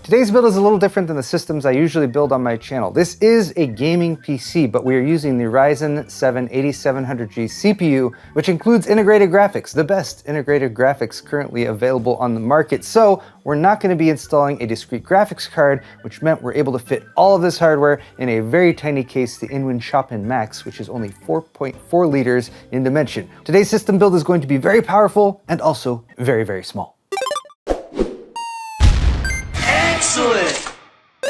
Today's build is a little different than the systems I usually build on my channel. This is a gaming PC, but we are using the Ryzen 7 8700G CPU, which includes integrated graphics, the best integrated graphics currently available on the market. So we're not going to be installing a discrete graphics card, which meant we're able to fit all of this hardware in a very tiny case, the InWin Chopin Max, which is only 4.4 liters in dimension. Today's system build is going to be very powerful and also very, very small. Excellent!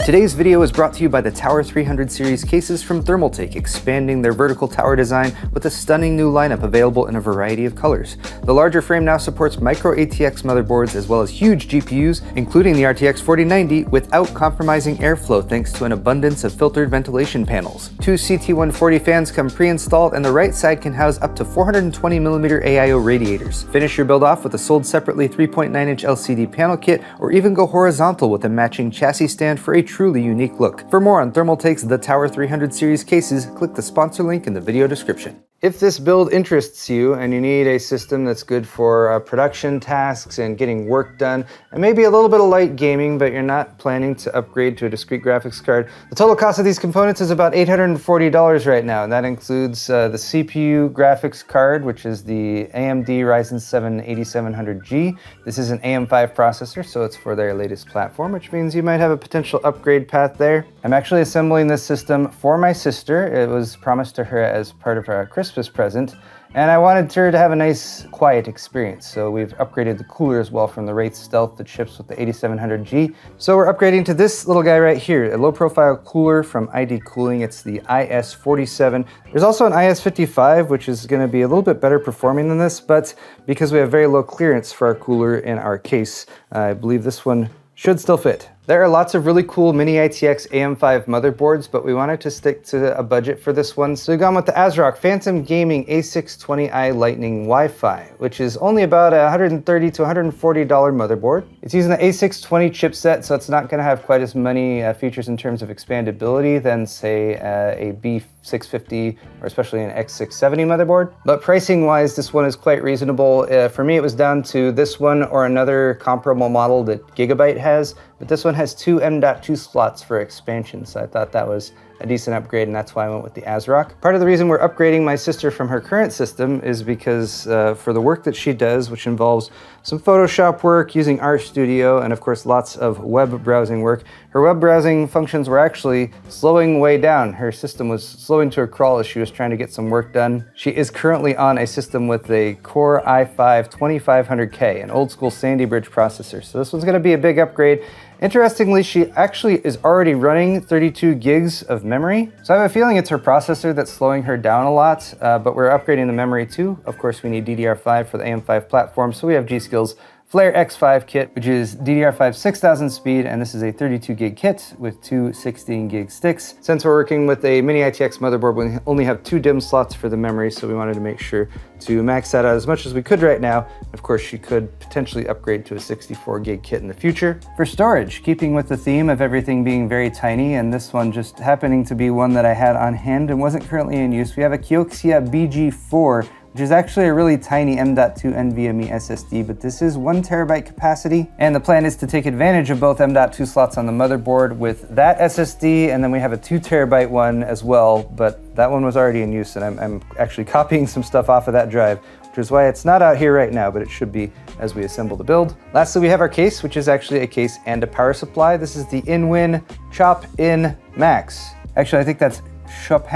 Today's video is brought to you by the Tower 300 series cases from Thermaltake, expanding their vertical tower design with a stunning new lineup available in a variety of colors. The larger frame now supports micro ATX motherboards as well as huge GPUs, including the RTX 4090, without compromising airflow thanks to an abundance of filtered ventilation panels. Two CT140 fans come pre-installed, and the right side can house up to 420mm AIO radiators. Finish your build off with a sold separately 3.9-inch LCD panel kit, or even go horizontal with a matching chassis stand for a truly unique look. For more on Thermaltake's The Tower 300 series cases, click the sponsor link in the video description. If this build interests you and you need a system that's good for production tasks and getting work done, and maybe a little bit of light gaming, but you're not planning to upgrade to a discrete graphics card, the total cost of these components is about $840 right now, and that includes the CPU graphics card, which is the AMD Ryzen 7 8700G. This is an AM5 processor, so it's for their latest platform, which means you might have a potential upgrade path there. I'm actually assembling this system for my sister. It was promised to her as part of our Christmas present, and I wanted her to have a nice quiet experience, so we've upgraded the cooler as well from the Wraith Stealth that ships with the 8700G. So we're upgrading to this little guy right here, a low profile cooler from ID Cooling. It's the IS47. There's also an IS55, which is going to be a little bit better performing than this, but because we have very low clearance for our cooler in our case, I believe this one should still fit. There are lots of really cool Mini ITX AM5 motherboards, but we wanted to stick to a budget for this one, so we've gone with the ASRock Phantom Gaming A620i Lightning Wi-Fi, which is only about a $130 to $140 motherboard. It's using the A620 chipset, so it's not going to have quite as many features in terms of expandability than, say, a B650 or especially an X670 motherboard. But pricing-wise, this one is quite reasonable. For me, it was down to this one or another comparable model that Gigabyte has, but this one has two M.2 slots for expansion, so I thought that was a decent upgrade, and that's why I went with the ASRock. Part of the reason we're upgrading my sister from her current system is because for the work that she does, which involves some Photoshop work, using RStudio, and of course lots of web browsing work, her web browsing functions were actually slowing way down. Her system was slowing to a crawl as she was trying to get some work done. She is currently on a system with a Core i5 2500K, an old school Sandy Bridge processor, so this one's going to be a big upgrade. Interestingly, she actually is already running 32 gigs of memory. So I have a feeling it's her processor that's slowing her down a lot, but we're upgrading the memory too. Of course, we need DDR5 for the AM5 platform, so we have G.Skill's Flare X5 kit, which is DDR5 6000 speed, and this is a 32 gig kit with two 16 gig sticks. Since we're working with a Mini ITX motherboard, we only have two DIMM slots for the memory, so we wanted to make sure to max that out as much as we could right now. Of course, she could potentially upgrade to a 64 gig kit in the future. For storage, keeping with the theme of everything being very tiny, and this one just happening to be one that I had on hand and wasn't currently in use, we have a Kioxia BG4, which is actually a really tiny M.2 NVMe SSD, but this is 1 terabyte capacity. And the plan is to take advantage of both M.2 slots on the motherboard with that SSD, and then we have a 2 terabyte one as well, but that one was already in use, and I'm actually copying some stuff off of that drive, which is why it's not out here right now, but it should be as we assemble the build. Lastly, we have our case, which is actually a case and a power supply. This is the InWin Chopin Max. Actually, I think that's Chopin,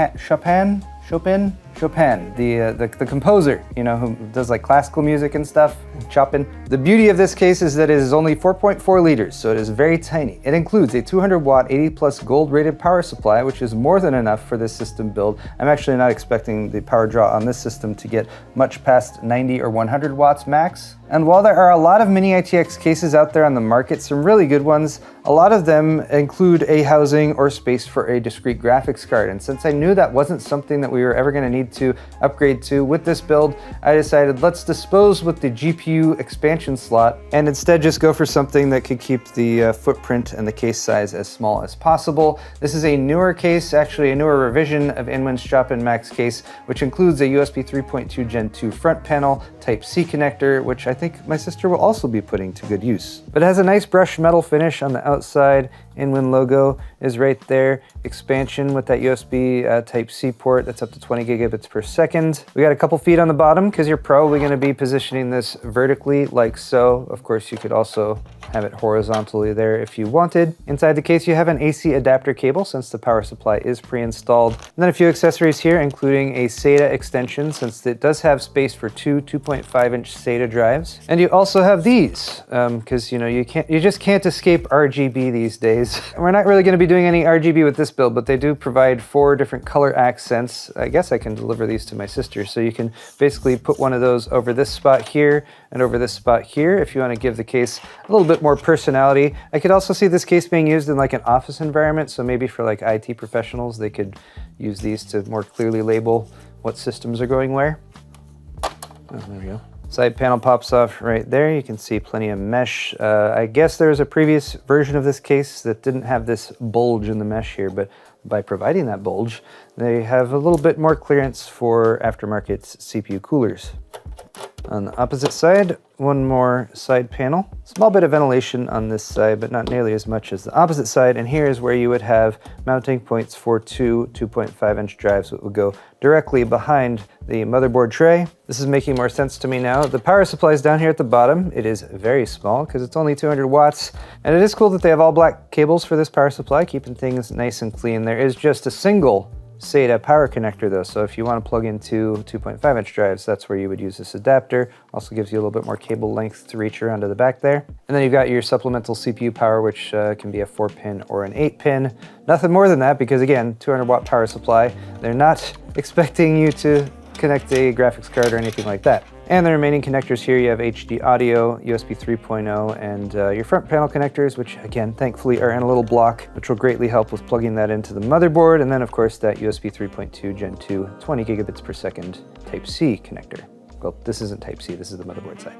the composer, you know, who does like classical music and stuff, Chopin. The beauty of this case is that it is only 4.4 liters, so it is very tiny. It includes a 200 watt 80 plus gold rated power supply, which is more than enough for this system build. I'm actually not expecting the power draw on this system to get much past 90 or 100 watts max. And while there are a lot of Mini ITX cases out there on the market, some really good ones, a lot of them include a housing or space for a discrete graphics card. And since I knew that wasn't something that we were ever going to need to upgrade to with this build, I decided let's dispose with the GPU expansion slot and instead just go for something that could keep the footprint and the case size as small as possible. This is a newer case, actually a newer revision of InWin's Chopin Max case, which includes a USB 3.2 Gen 2 front panel, Type-C connector, which I think my sister will also be putting to good use. But it has a nice brushed metal finish on the outside. InWin logo is right there. Expansion with that USB Type-C port that's up to 20 gigabits per second. We got a couple feet on the bottom because you're probably going to be positioning this vertically like so. Of course, you could also have it horizontally there if you wanted. Inside the case, you have an AC adapter cable since the power supply is pre-installed. And then a few accessories here, including a SATA extension since it does have space for two 2.5-inch SATA drives. And you also have these because you just can't escape RGB these days. We're not really going to be doing any RGB with this build, but they do provide 4 different color accents. I guess I can deliver these to my sister. So you can basically put one of those over this spot here and over this spot here if you want to give the case a little bit more personality. I could also see this case being used in like an office environment. So maybe for like IT professionals, they could use these to more clearly label what systems are going where. Oh, there we go. Side panel pops off right there. You can see plenty of mesh. I guess there was a previous version of this case that didn't have this bulge in the mesh here, but by providing that bulge, they have a little bit more clearance for aftermarket CPU coolers. On the opposite side, one more side panel. Small bit of ventilation on this side, but not nearly as much as the opposite side. And here is where you would have mounting points for two 2.5-inch drives that would go directly behind the motherboard tray. This is making more sense to me now. The power supply is down here at the bottom. It is very small because it's only 200 watts. And it is cool that they have all black cables for this power supply, keeping things nice and clean. There is just a single SATA power connector though, so if you want to plug into 2.5-inch drives, that's where you would use this adapter. Also gives you a little bit more cable length to reach around to the back there. And then you've got your supplemental CPU power, which can be a 4-pin or an 8-pin. Nothing more than that because again, 200-watt power supply. They're not expecting you to connect a graphics card or anything like that. And the remaining connectors here, you have HD audio, USB 3.0, and your front panel connectors, which again, thankfully are in a little block, which will greatly help with plugging that into the motherboard. And then of course that USB 3.2 Gen 2, 20 gigabits per second Type-C connector. Well, this isn't Type-C, this is the motherboard side.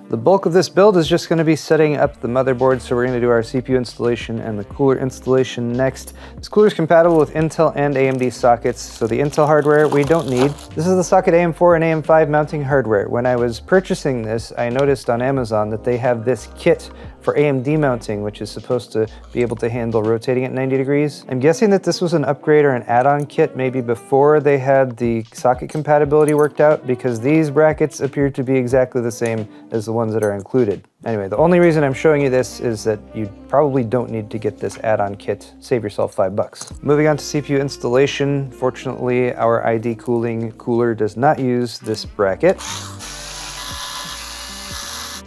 The bulk of this build is just going to be setting up the motherboard, so we're going to do our CPU installation and the cooler installation next. This cooler is compatible with Intel and AMD sockets, so the Intel hardware we don't need. This is the socket AM4 and AM5 mounting hardware. When I was purchasing this, I noticed on Amazon that they have this kit for AMD mounting, which is supposed to be able to handle rotating at 90 degrees. I'm guessing that this was an upgrade or an add-on kit maybe before they had the socket compatibility worked out, because these brackets appear to be exactly the same as the ones that are included. Anyway, the only reason I'm showing you this is that you probably don't need to get this add-on kit. Save yourself $5. Moving on to CPU installation. Fortunately, our ID cooling cooler does not use this bracket.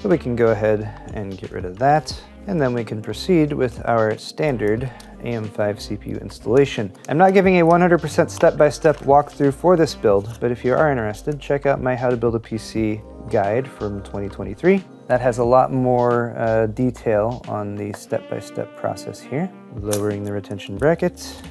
So we can go ahead and get rid of that. And then we can proceed with our standard AM5 CPU installation. I'm not giving a 100% step-by-step walkthrough for this build, but if you are interested, check out my How to Build a PC guide from 2023. That has a lot more detail on the step-by-step process here. Lowering the retention bracket,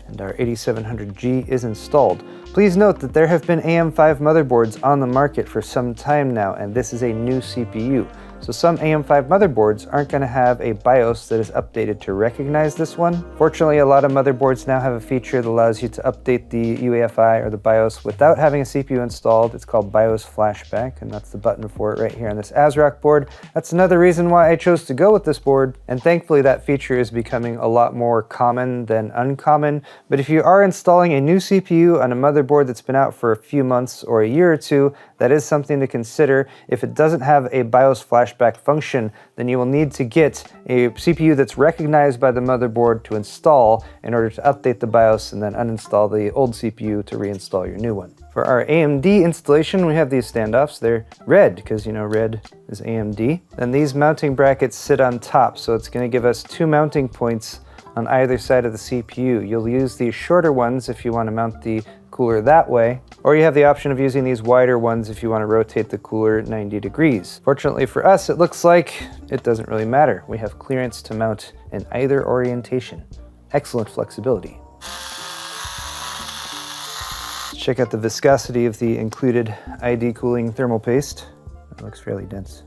and our 8700G is installed. Please note that there have been AM5 motherboards on the market for some time now, and this is a new CPU. So some AM5 motherboards aren't going to have a BIOS that is updated to recognize this one. Fortunately, a lot of motherboards now have a feature that allows you to update the UEFI or the BIOS without having a CPU installed. It's called BIOS Flashback, and that's the button for it right here on this ASRock board. That's another reason why I chose to go with this board, and thankfully that feature is becoming a lot more common than uncommon. But if you are installing a new CPU on a motherboard that's been out for a few months or a year or two, that is something to consider. If it doesn't have a BIOS Flashback function, then you will need to get a CPU that's recognized by the motherboard to install in order to update the BIOS and then uninstall the old CPU to reinstall your new one. For our AMD installation, we have these standoffs. They're red because, you know, red is AMD. Then these mounting brackets sit on top, so it's going to give us 2 mounting points on either side of the CPU. You'll use these shorter ones if you want to mount the cooler that way, or you have the option of using these wider ones if you want to rotate the cooler 90 degrees. Fortunately for us, it looks like it doesn't really matter. We have clearance to mount in either orientation. Excellent flexibility. Let's check out the viscosity of the included ID cooling thermal paste. It looks fairly dense.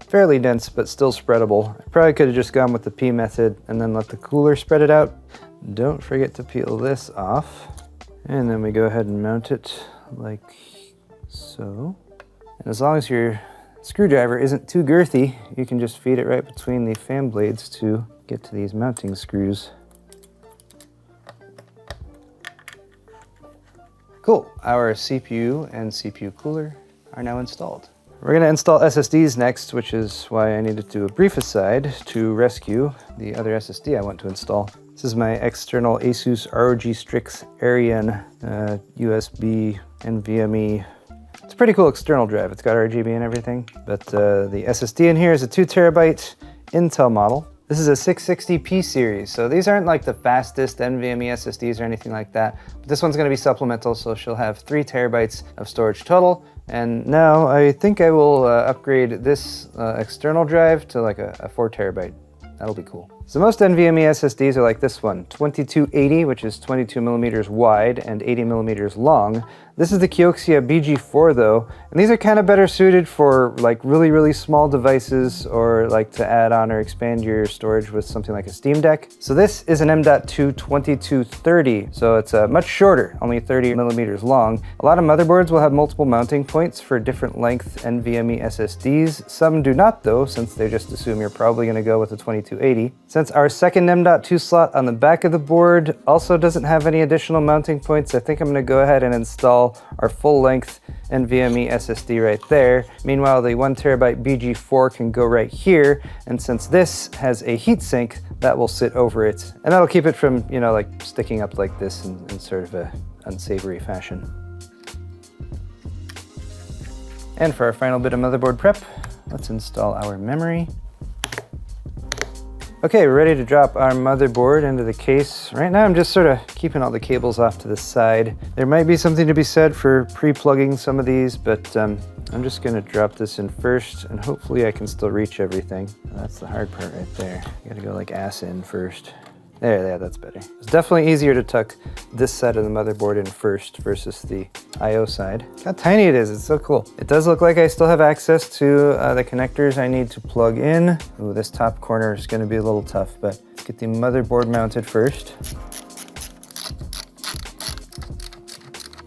Fairly dense, but still spreadable. I probably could have just gone with the P method and then let the cooler spread it out. Don't forget to peel this off. And then we go ahead and mount it like so. And as long as your screwdriver isn't too girthy, you can just feed it right between the fan blades to get to these mounting screws. Cool, our CPU and CPU cooler are now installed. We're gonna install SSDs next, which is why I needed to do a brief aside to rescue the other SSD I want to install. This is my external Asus ROG Strix Ariane USB NVMe. It's a pretty cool external drive. It's got RGB and everything, but the SSD in here is a 2 terabyte Intel model. This is a 660p series, so these aren't like the fastest NVMe SSDs or anything like that, but this one's gonna be supplemental, so she'll have 3 terabytes of storage total. And now I think I will upgrade this external drive to like a 4 terabyte. That'll be cool. So most NVMe SSDs are like this one, 2280, which is 22 millimeters wide and 80 millimeters long. This is the Kioxia BG4 though, and these are kind of better suited for like really small devices or like to add on or expand your storage with something like a Steam Deck. So this is an M.2 2230, so it's much shorter, only 30 millimeters long. A lot of motherboards will have multiple mounting points for different length NVMe SSDs. Some do not though, since they just assume you're probably gonna go with a 2280. Since our second M.2 slot on the back of the board also doesn't have any additional mounting points, I think I'm gonna go ahead and install our full-length NVMe SSD right there. Meanwhile, the 1 terabyte BG4 can go right here, and since this has a heatsink, that will sit over it, and that'll keep it from, you know, like sticking up like this in sort of a unsavory fashion. And for our final bit of motherboard prep, let's install our memory. Okay, we're ready to drop our motherboard into the case. Right now I'm just sort of keeping all the cables off to the side. There might be something to be said for pre-plugging some of these, but I'm just gonna drop this in first and hopefully I can still reach everything. That's the hard part right there. You gotta go like ass in first. There, that's better. It's definitely easier to tuck this side of the motherboard in first versus the I/O side. Look how tiny it is, it's so cool. It does look like I still have access to the connectors I need to plug in. Ooh, this top corner is gonna be a little tough, but let's get the motherboard mounted first.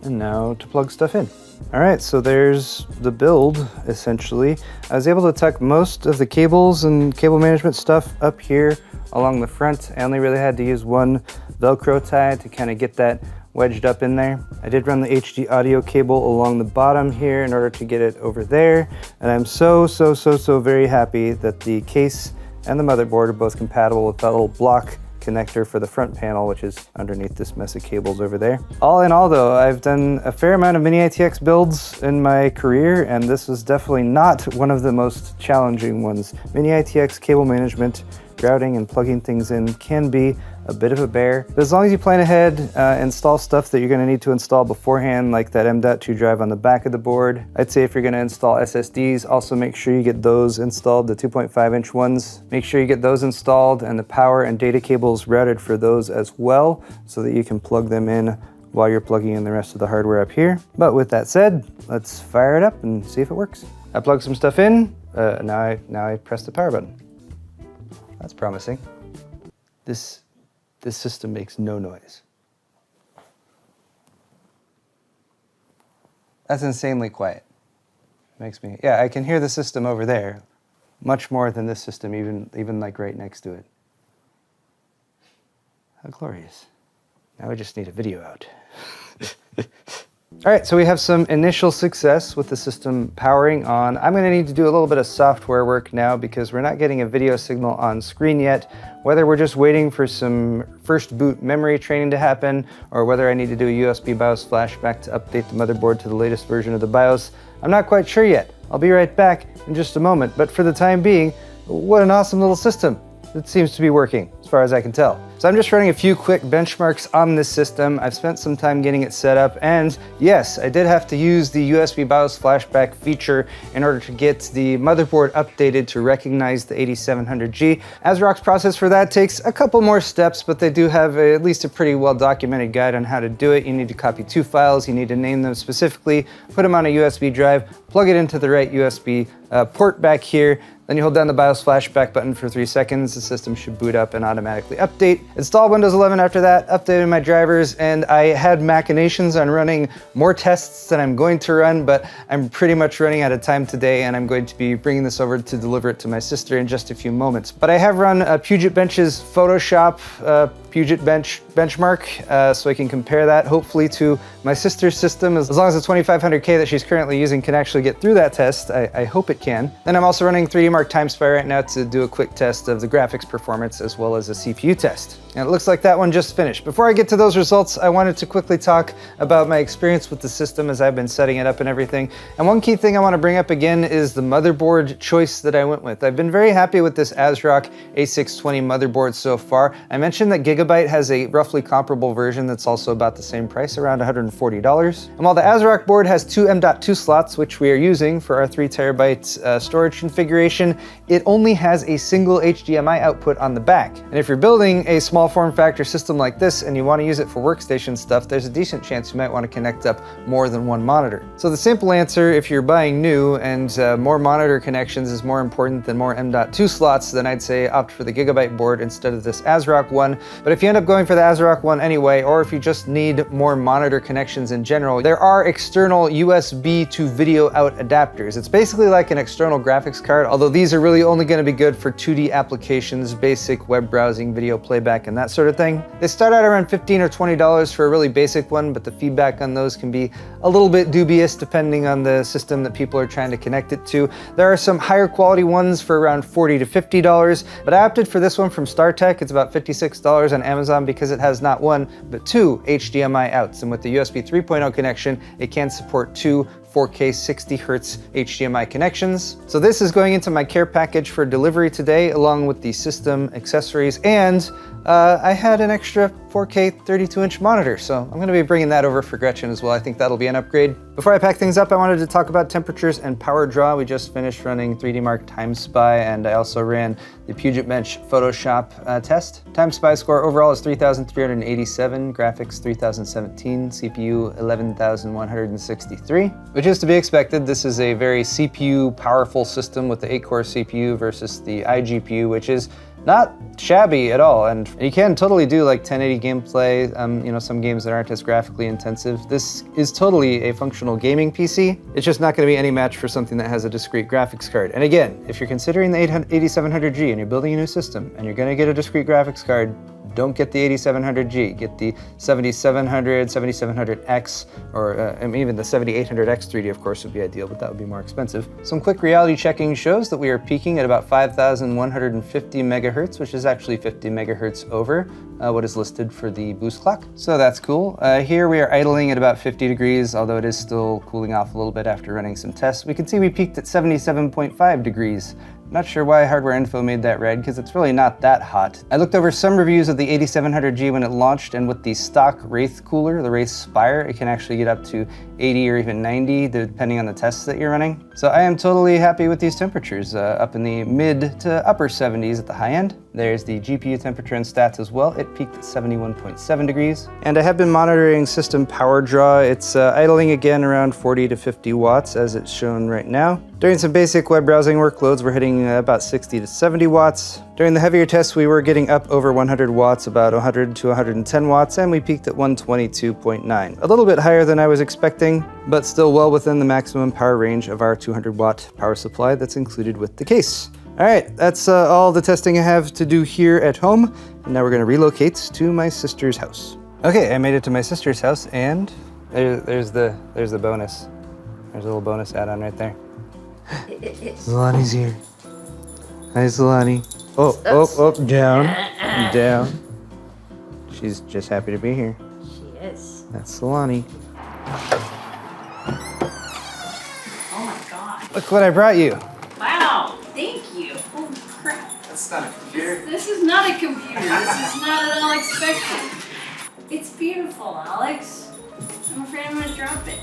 And now to plug stuff in. All right, so there's the build, essentially. I was able to tuck most of the cables and cable management stuff up here along the front. I only really had to use one Velcro tie to kind of get that wedged up in there. I did run the HD audio cable along the bottom here in order to get it over there. And I'm so very happy that the case and the motherboard are both compatible with that little block connector for the front panel, which is underneath this mess of cables over there. All in all though, I've done a fair amount of Mini ITX builds in my career, and this was definitely not one of the most challenging ones. Mini ITX cable management, routing and plugging things in can be a bit of a bear. But as long as you plan ahead, install stuff that you're gonna need to install beforehand, like that M.2 drive on the back of the board. I'd say if you're gonna install SSDs, also make sure you get those installed, the 2.5-inch ones. Make sure you get those installed and the power and data cables routed for those as well, so that you can plug them in while you're plugging in the rest of the hardware up here. But with that said, let's fire it up and see if it works. I plugged some stuff in, now I press the power button. That's promising. This system makes no noise. That's insanely quiet. Makes me, yeah, I can hear the system over there much more than this system, even like right next to it. How glorious. Now we just need a video out. All right, so we have some initial success with the system powering on. I'm gonna need to do a little bit of software work now because we're not getting a video signal on screen yet. Whether we're just waiting for some first boot memory training to happen, or whether I need to do a USB BIOS flashback to update the motherboard to the latest version of the BIOS, I'm not quite sure yet. I'll be right back in just a moment, but for the time being, what an awesome little system. It seems to be working, as far as I can tell. So I'm just running a few quick benchmarks on this system. I've spent some time getting it set up, and yes, I did have to use the USB BIOS flashback feature in order to get the motherboard updated to recognize the 8700G. ASRock's process for that takes a couple more steps, but they do have at least a pretty well-documented guide on how to do it. You need to copy 2 files, you need to name them specifically, put them on a USB drive, plug it into the right USB port back here, then you hold down the BIOS flashback button for 3 seconds, the system should boot up and automatically update. Installed Windows 11 after that, updated my drivers, and I had machinations on running more tests than I'm going to run, but I'm pretty much running out of time today, and I'm going to be bringing this over to deliver it to my sister in just a few moments. But I have run Puget Bench's Photoshop Puget Bench benchmark, so I can compare that hopefully to my sister's system. As long as the 2500K that she's currently using can actually get through that test, I hope it can. Then I'm also running 3D Mark TimeSpy right now to do a quick test of the graphics performance as well as a CPU test. And it looks like that one just finished. Before I get to those results, I wanted to quickly talk about my experience with the system as I've been setting it up and everything. And one key thing I want to bring up again is the motherboard choice that I went with. I've been very happy with this ASRock A620 motherboard so far. I mentioned that Gigabyte has a roughly comparable version that's also about the same price, around $140. And while the ASRock board has two M.2 slots, which we are using for our 3 terabyte storage configuration, it only has a single HDMI output on the back. And if you're building a small form factor system like this and you want to use it for workstation stuff, there's a decent chance you might want to connect up more than one monitor. So the simple answer, if you're buying new and more monitor connections is more important than more M.2 slots, then I'd say opt for the Gigabyte board instead of this ASRock one. But if you end up going for the ASRock one anyway, or if you just need more monitor connections in general, there are external USB to video out adapters. It's basically like an external graphics card, although these are really only going to be good for 2D applications, basic web browsing, video playback, and that sort of thing. They start out around $15 or $20 for a really basic one, but the feedback on those can be a little bit dubious depending on the system that people are trying to connect it to. There are some higher quality ones for around $40 to $50, but I opted for this one from StarTech. It's about $56 on Amazon because it has not one, but two HDMI outs. And with the USB 3.0 connection, it can support two 4K 60 Hz HDMI connections. So this is going into my care package for delivery today, along with the system accessories, and I had an extra 4K 32-inch monitor, so I'm gonna be bringing that over for Gretchen as well. I think that'll be an upgrade. Before I pack things up, I wanted to talk about temperatures and power draw. We just finished running 3D Mark TimeSpy, and I also ran the Puget Bench Photoshop test. TimeSpy score overall is 3,387, graphics 3,017, CPU 11,163, which is to be expected. This is a very CPU powerful system with the 8-core CPU versus the iGPU, which is not shabby at all, and you can totally do like 1080 gameplay, you know, some games that aren't as graphically intensive. This is totally a functional gaming PC. It's just not going to be any match for something that has a discrete graphics card. And again, if you're considering the 8700G and you're building a new system and you're going to get a discrete graphics card, don't get the 8700G, get the 7700, 7700X, or even the 7800X 3D, of course, would be ideal, but that would be more expensive. Some quick reality checking shows that we are peaking at about 5,150 megahertz, which is actually 50 megahertz over what is listed for the boost clock. So that's cool. Here we are idling at about 50 degrees, although it is still cooling off a little bit after running some tests. We can see we peaked at 77.5 degrees. Not sure why Hardware Info made that red, because it's really not that hot. I looked over some reviews of the 8700G when it launched, and with the stock Wraith cooler, the Wraith Spire, it can actually get up to 80 or even 90, depending on the tests that you're running. So I am totally happy with these temperatures, up in the mid to upper 70s at the high end. There's the GPU temperature and stats as well. It peaked at 71.7 degrees. And I have been monitoring system power draw. It's idling again around 40 to 50 watts as it's shown right now. During some basic web browsing workloads, we're hitting about 60 to 70 watts. During the heavier tests, we were getting up over 100 watts, about 100 to 110 watts, and we peaked at 122.9. A little bit higher than I was expecting, but still well within the maximum power range of our 200 watt power supply that's included with the case. All right, that's all the testing I have to do here at home, and now we're gonna relocate to my sister's house. Okay, I made it to my sister's house, and there's the bonus. There's a little bonus add-on right there. Zalani's here. Hi, Zalani. Oh, down, down. She's just happy to be here. She is. That's Zalani. Oh my god. Look what I brought you. Wow, thank you. Holy crap. That's not a computer. This is not a computer. This is not at all expected. It's beautiful, Alex. I'm afraid I'm gonna drop it.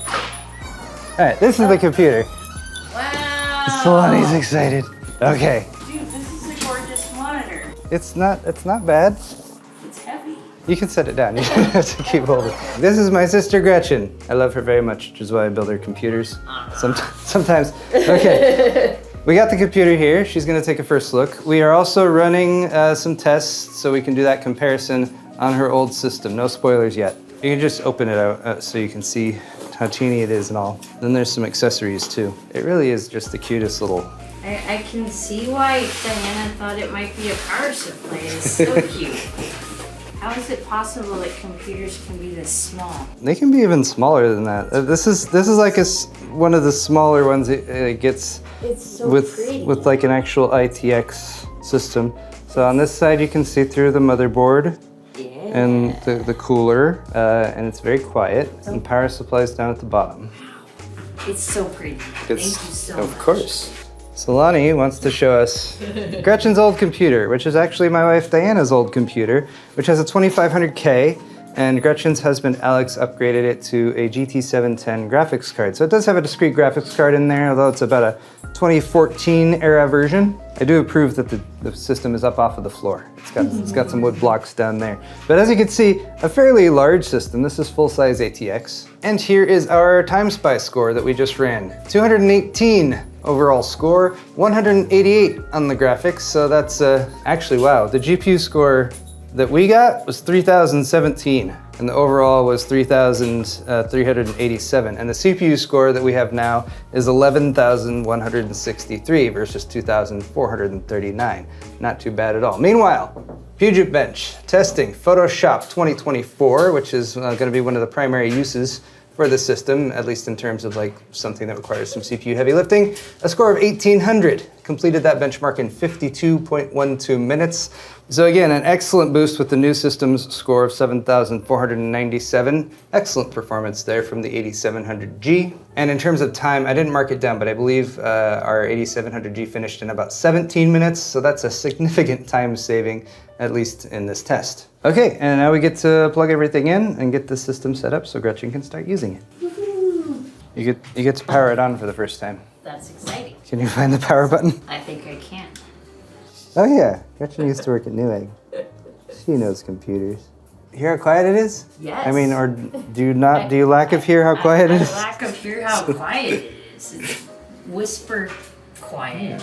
All right, this is the computer. Wow. Zalani's excited. Okay. Dude, this is a gorgeous monitor. It's not bad. It's heavy. You can set it down. You don't have to keep holding. This is my sister Gretchen. I love her very much, which is why I build her computers. Sometimes. Okay. We got the computer here. She's gonna take a first look. We are also running some tests so we can do that comparison on her old system. No spoilers yet. You can just open it out so you can see how teeny it is and all. Then there's some accessories too. It really is just the cutest little... I can see why Diana thought it might be a power supply. It's so cute. How is it possible that computers can be this small? They can be even smaller than that. This is like one of the smaller ones it gets with like an actual ITX system. So on this side you can see through the motherboard. And the cooler, and it's very quiet, and power supplies down at the bottom. It's so pretty. Thank you so much. Of course. Solani wants to show us Gretchen's old computer, which is actually my wife Diana's old computer, which has a 2500K, and Gretchen's husband Alex upgraded it to a GT710 graphics card. So it does have a discrete graphics card in there, although it's about a 2014 era version. I do approve that the system is up off of the floor. It's got some wood blocks down there. But as you can see, a fairly large system. This is full-size ATX. And here is our TimeSpy score that we just ran. 218 overall score, 188 on the graphics. So that's actually, wow, the GPU score that we got was 3017, and the overall was 3387, and the CPU score that we have now is 11,163 versus 2,439. Not too bad at all. Meanwhile, Puget Bench testing Photoshop 2024, which is going to be one of the primary uses for the system, at least in terms of like something that requires some CPU heavy lifting. A score of 1800, completed that benchmark in 52.12 minutes. So again, an excellent boost with the new system's score of 7,497. Excellent performance there from the 8700G. And in terms of time, I didn't mark it down, but I believe our 8700G finished in about 17 minutes. So that's a significant time saving, at least in this test. Okay, and now we get to plug everything in and get the system set up so Gretchen can start using it. Woohoo! You get to power it on for the first time. That's exciting. Can you find the power button? I think I can. Oh yeah, Gretchen used to work at Newegg. She knows computers. Hear how quiet it is? Yes. I mean, or do you lack of hear how quiet it is? I lack of hear how quiet it is. It's whisper quiet.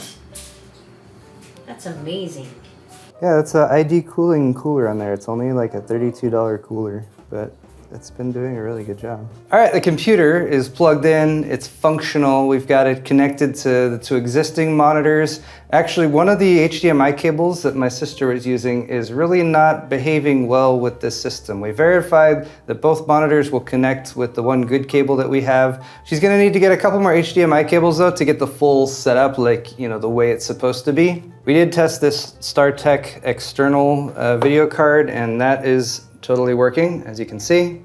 That's amazing. Yeah, that's a ID cooling cooler on there. It's only like a $32 cooler, but it's been doing a really good job. All right, the computer is plugged in, it's functional. We've got it connected to existing monitors. Actually, one of the HDMI cables that my sister was using is really not behaving well with this system. We verified that both monitors will connect with the one good cable that we have. She's gonna need to get a couple more HDMI cables though to get the full setup, like, you know, the way it's supposed to be. We did test this StarTech external video card, and that is totally working, as you can see.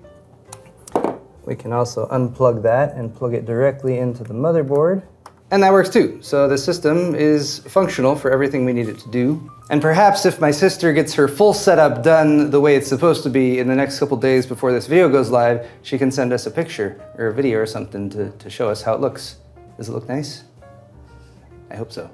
We can also unplug that and plug it directly into the motherboard. And that works too. So the system is functional for everything we need it to do. And perhaps if my sister gets her full setup done the way it's supposed to be in the next couple days before this video goes live, she can send us a picture or a video or something to show us how it looks. Does it look nice? I hope so.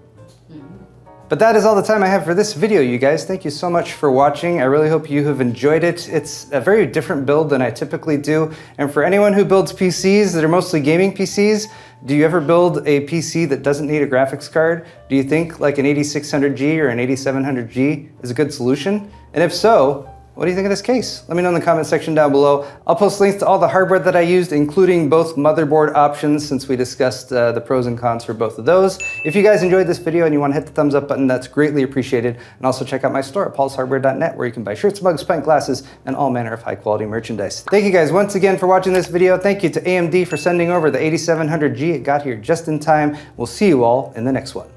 But that is all the time I have for this video, you guys. Thank you so much for watching. I really hope you have enjoyed it. It's a very different build than I typically do. And for anyone who builds PCs that are mostly gaming PCs, do you ever build a PC that doesn't need a graphics card? Do you think like an 8600G or an 8700G is a good solution? And if so, what do you think of this case? Let me know in the comment section down below. I'll post links to all the hardware that I used, including both motherboard options, since we discussed the pros and cons for both of those. If you guys enjoyed this video and you want to hit the thumbs up button, that's greatly appreciated. And also check out my store at paulshardware.net, where you can buy shirts, mugs, pint glasses, and all manner of high quality merchandise. Thank you guys once again for watching this video. Thank you to AMD for sending over the 8700G. It got here just in time. We'll see you all in the next one.